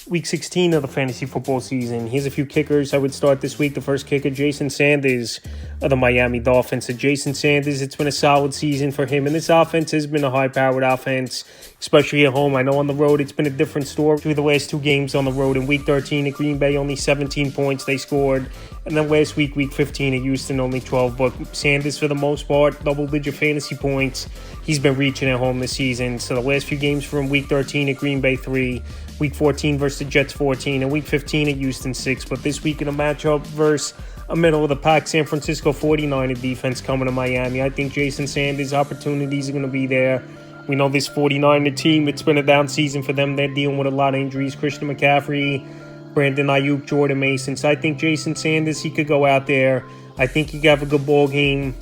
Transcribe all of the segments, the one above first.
Week 16 of the fantasy football season. Here's a few kickers I would start this week. The first kicker, Jason Sanders of the Miami Dolphins. So Jason Sanders, it's been a solid season for him, and this offense has been a high-powered offense, especially at home. I know on the road it's been a different story. Through the last two games on the road, in Week 13 at Green Bay, only 17 points they scored, and then last week, Week 15 at Houston, only 12. But Sanders, for the most part, double-digit fantasy points. He's been reaching at home this season. So the last few games from Week 13 at Green Bay, 3. Week 14 versus the Jets, 14, and Week 15 at Houston, 6. But this week in a matchup versus a middle-of-the-pack San Francisco 49er defense coming to Miami, I think Jason Sanders' opportunities are going to be there. We know this 49er team, it's been a down season for them. They're dealing with a lot of injuries. Christian McCaffrey, Brandon Ayuk, Jordan Mason. So I think Jason Sanders, he could go out there. I think he could have a good ball game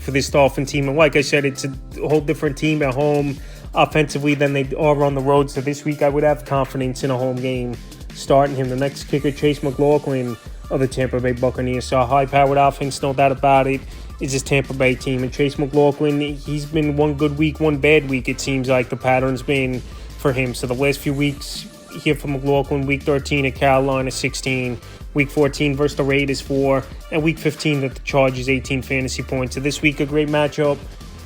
for this Dolphin team. And like I said, it's a whole different team at home offensively than they are on the road. So this week I would have confidence in a home game starting him. The next kicker, Chase McLaughlin of the Tampa Bay Buccaneers. So a high-powered offense, no doubt about it, is this Tampa Bay team. And Chase McLaughlin, he's been one good week, one bad week, it seems like the pattern's been for him. So the last few weeks here for McLaughlin, Week 13 at Carolina, 16. Week 14 versus the Raiders, 4. And Week 15 at the Chargers, 18 fantasy points. So this week a great matchup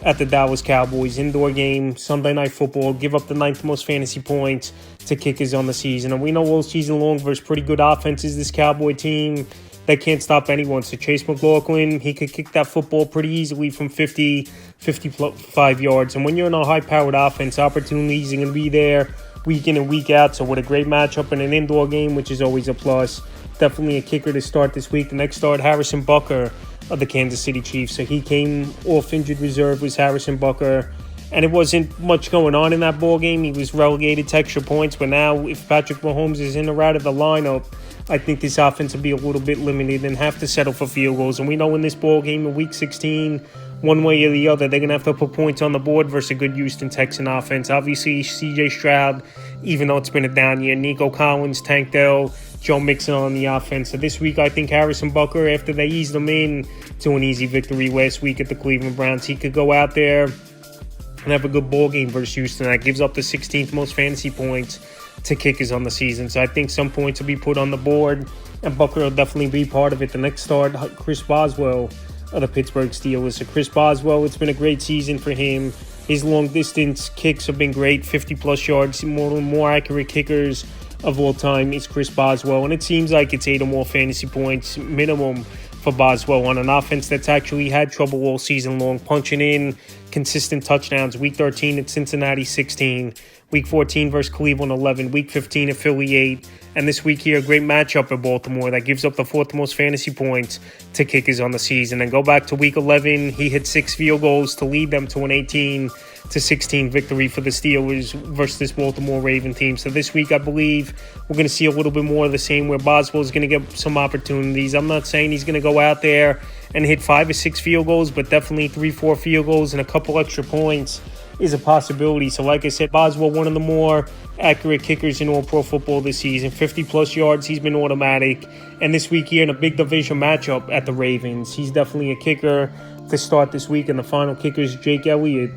at the Dallas Cowboys. Indoor game, Sunday Night Football. Give up the 9th most fantasy points to kickers on the season. And we know all season long versus pretty good offenses, this Cowboy team, they can't stop anyone. So Chase McLaughlin, he could kick that football pretty easily from 55 yards. And when you're in a high-powered offense, opportunities are going to be there week in and week out. So with a great matchup in an indoor game, which is always a plus, definitely a kicker to start this week. The next start, Harrison Butker of the Kansas City Chiefs. So he came off injured reserve, was Harrison Butker, and it wasn't much going on in that ball game. He was relegated to extra points, but now if Patrick Mahomes is in or out of the lineup, I think this offense will be a little bit limited and have to settle for field goals. And we know in this ball game in Week 16, one way or the other, they're going to have to put points on the board versus a good Houston Texan offense. Obviously, C.J. Stroud, even though it's been a down year, Nico Collins, Tank Dell, Joe Mixon on the offense. So this week, I think Harrison Butker, after they eased him in to an easy victory last week at the Cleveland Browns, he could go out there and have a good ball game versus Houston. That gives up the 16th most fantasy points to kickers on the season. So I think some points will be put on the board, and Butker will definitely be part of it. The next start, Chris Boswell of the Pittsburgh Steelers. So Chris Boswell, it's been a great season for him. His long-distance kicks have been great, 50-plus yards, more accurate kickers of all time is Chris Boswell. And it seems like it's 8 or more fantasy points minimum for Boswell on an offense that's actually had trouble all season long, punching in consistent touchdowns. Week 13 at Cincinnati, 16. Week 14 versus Cleveland, 11. Week 15 at Philly, 8. And this week here, a great matchup at Baltimore that gives up the 4th most fantasy points to kickers on the season. And go back to Week 11, he hit 6 field goals to lead them to an 18-16 victory for the Steelers versus this Baltimore Raven team. So this week, I believe we're going to see a little bit more of the same, where Boswell is going to get some opportunities. I'm not saying he's going to go out there and hit 5 or 6 field goals, but definitely 3-4 field goals and a couple extra points is a possibility. So like I said, Boswell, one of the more accurate kickers in all pro football this season. 50-plus yards, he's been automatic. And this week here in a big division matchup at the Ravens, he's definitely a kicker to start this week. And the final kicker is Jake Elliott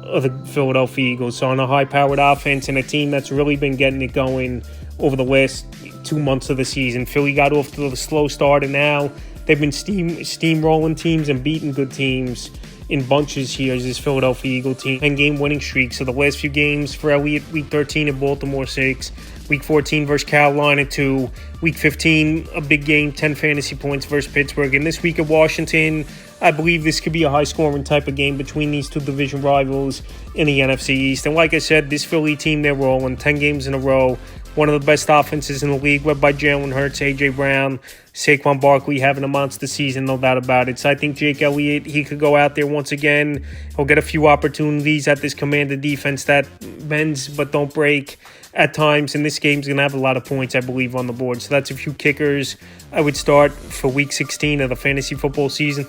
of the Philadelphia Eagles. So on a high-powered offense and a team that's really been getting it going over the last 2 months of the season. Philly got off to a slow start, and now they've been steamrolling teams and beating good teams in bunches here as this Philadelphia Eagle team. 10-game winning streak. So the last few games for Elliott, Week 13 at Baltimore, 6. Week 14 versus Carolina, 2. Week 15, a big game, 10 fantasy points versus Pittsburgh. And this week at Washington, I believe this could be a high-scoring type of game between these two division rivals in the NFC East. And like I said, this Philly team, they're rolling 10 games in a row. One of the best offenses in the league, led by Jalen Hurts, A.J. Brown, Saquon Barkley having a monster season, no doubt about it. So I think Jake Elliott, he could go out there once again. He'll get a few opportunities at this Commander defense that bends but don't break at times. And this game's going to have a lot of points, I believe, on the board. So that's a few kickers I would start for Week 16 of the fantasy football season.